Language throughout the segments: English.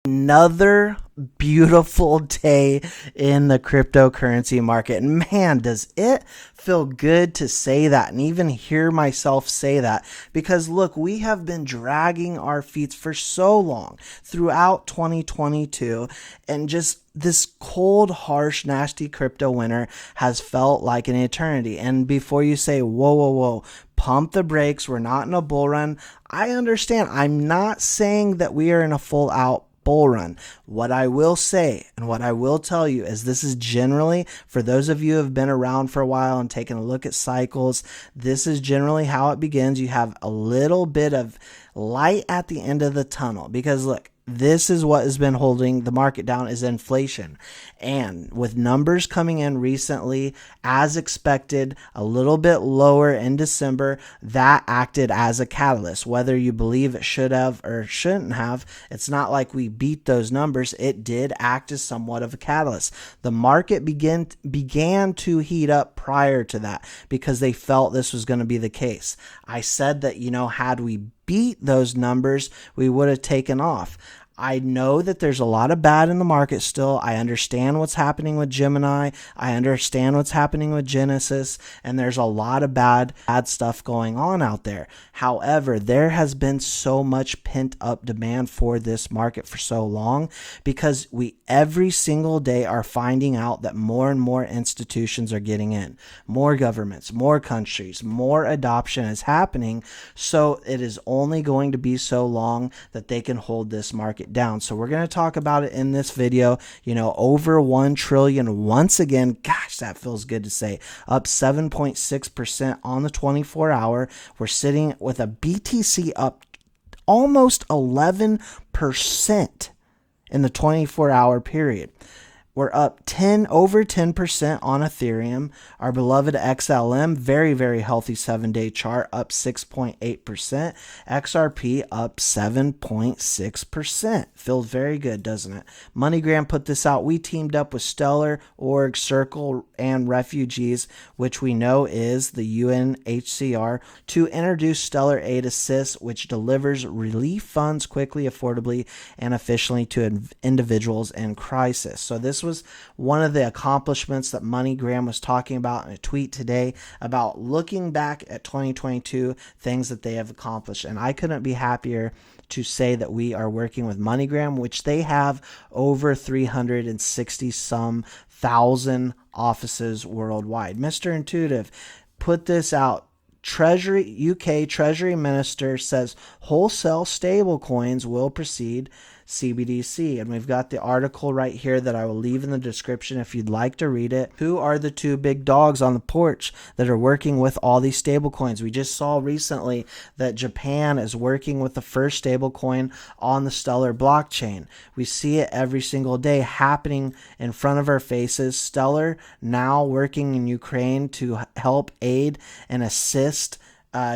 Another beautiful day in the cryptocurrency market. And man, does it feel good to say that and even hear myself say that, because look, we have been dragging our feet for so long throughout 2022, and just this cold, harsh, nasty crypto winter has felt like an eternity. And before you say, whoa, whoa, whoa, pump the brakes, we're not in a bull run, I understand. I'm not saying that we are in a full out bull run. What I will say and what I will tell you is this is generally, for those of you who have been around for a while and taken a look at cycles, this is generally how it begins. You have a little bit of light at the end of the tunnel, because look, this is what has been holding the market down, is inflation. And with numbers coming in recently, as expected, a little bit lower in December, that acted as a catalyst. Whether you believe it should have or shouldn't have, it's not like we beat those numbers. It did act as somewhat of a catalyst. The market began to heat up prior to that because they felt this was going to be the case. I said that, had we beat those numbers, we would have taken off. I know that there's a lot of bad in the market still. I understand what's happening with Gemini. I understand what's happening with Genesis, and there's a lot of bad stuff going on out there. However, there has been so much pent up demand for this market for so long, because we every single day are finding out that more and more institutions are getting in, more governments, more countries, more adoption is happening. So it is only going to be so long that they can hold this market down. So we're going to talk about it in this video. Over 1 trillion once again. Gosh, that feels good to say. Up 7.6% on the 24-hour. We're sitting with a BTC up almost 11% in the 24-hour period. We're up over 10% on Ethereum. Our beloved XLM, very, very healthy 7-day chart, up 6.8%. XRP up 7.6%. Feels very good, doesn't it? MoneyGram put this out. We teamed up with Stellar, Org, Circle, and Refugees, which we know is the UNHCR, to introduce Stellar Aid Assist, which delivers relief funds quickly, affordably, and efficiently to individuals in crisis. So this was one of the accomplishments that MoneyGram was talking about in a tweet today, about looking back at 2022, things that they have accomplished. And I couldn't be happier to say that we are working with MoneyGram, which they have over 360 some thousand offices worldwide. Mr. Intuitive put this out. UK Treasury Minister says wholesale stablecoins will precede CBDC. And we've got the article right here that I will leave in the description if you'd like to read it. Who are the two big dogs on the porch that are working with all these stablecoins? We just saw recently that Japan is working with the first stablecoin on the Stellar blockchain. We see it every single day happening in front of our faces. Stellar now working in Ukraine to help aid and assist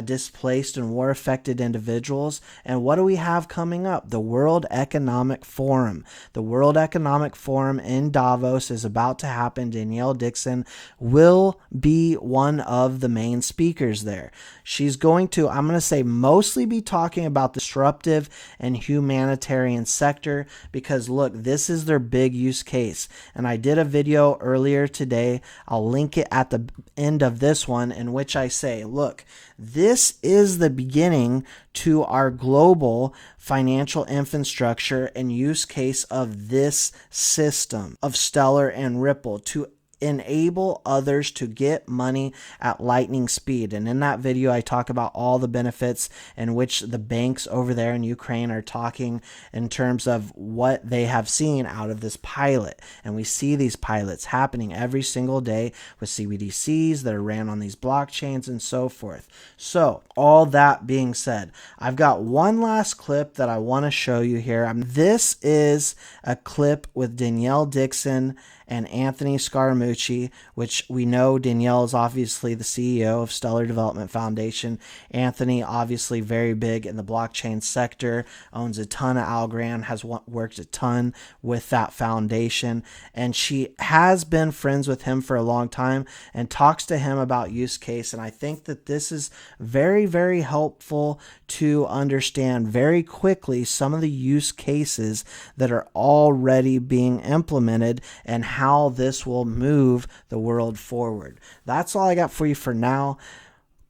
displaced and war-affected individuals. And what do we have coming up? The World Economic Forum. The World Economic Forum in Davos is about to happen. Danielle Dixon will be one of the main speakers there. She's going to, I'm going to say, mostly be talking about the disruptive and humanitarian sector, because look, this is their big use case. And I did a video earlier today, I'll link it at the end of this one, in which I say, look, this is the beginning to our global financial infrastructure and use case of this system of Stellar and Ripple to enable others to get money at lightning speed. And in that video, I talk about all the benefits in which the banks over there in Ukraine are talking in terms of what they have seen out of this pilot. And we see these pilots happening every single day with CBDCs that are ran on these blockchains and so forth. So all that being said, I've got one last clip that I want to show you here. This is a clip with Danielle Dixon and Anthony Scaramucci Ranucci, which we know Danielle is obviously the CEO of Stellar Development Foundation. Anthony, obviously very big in the blockchain sector, owns a ton of Algorand, has worked a ton with that foundation, and she has been friends with him for a long time and talks to him about use case. And I think that this is very, very helpful to understand very quickly some of the use cases that are already being implemented and how this will move the world forward. That's all I got for you for now.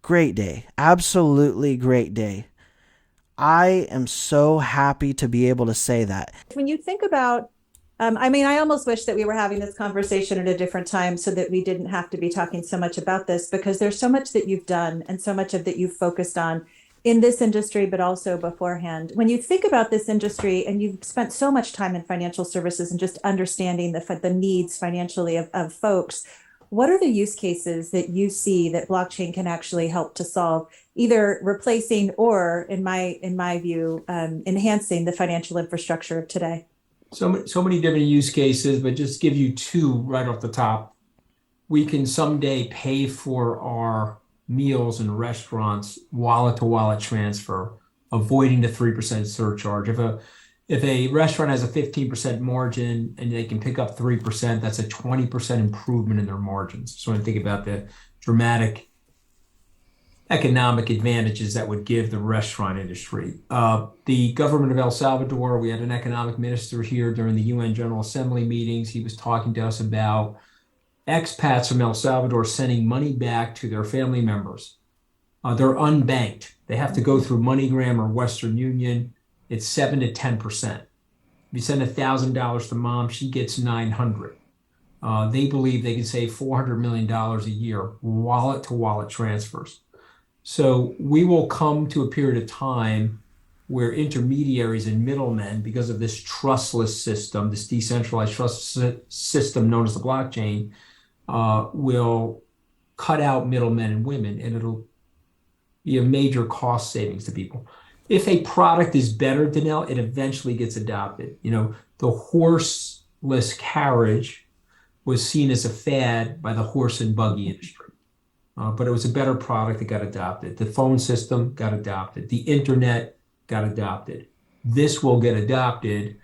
Great day. Absolutely great day. I am so happy to be able to say that. When you think about, I almost wish that we were having this conversation at a different time so that we didn't have to be talking so much about this, because there's so much that you've done and so much of that you've focused on in this industry, but also beforehand. When you think about this industry, and you've spent so much time in financial services and just understanding the needs financially of folks, what are the use cases that you see that blockchain can actually help to solve, either replacing or, in my view, enhancing the financial infrastructure of today? So many different use cases, but just give you two right off the top. We can someday pay for our meals in restaurants wallet to wallet transfer, avoiding the 3% surcharge. If a restaurant has a 15% margin and they can pick up 3%, that's a 20% improvement in their margins. So when I think about the dramatic economic advantages that would give the restaurant industry. The government of El Salvador, we had an economic minister here during the UN General Assembly meetings. He was talking to us about expats from El Salvador sending money back to their family members. They're unbanked. They have to go through MoneyGram or Western Union. It's 7 to 10%. If you send $1,000 to mom, she gets 900. They believe they can save $400 million a year, wallet to wallet transfers. So we will come to a period of time where intermediaries and middlemen, because of this trustless system, this decentralized trust system known as the blockchain, will cut out middlemen and women, and it'll be a major cost savings to people. If a product is better, Danelle, it eventually gets adopted. The horseless carriage was seen as a fad by the horse and buggy industry. But it was a better product that got adopted. The phone system got adopted. The internet got adopted. This will get adopted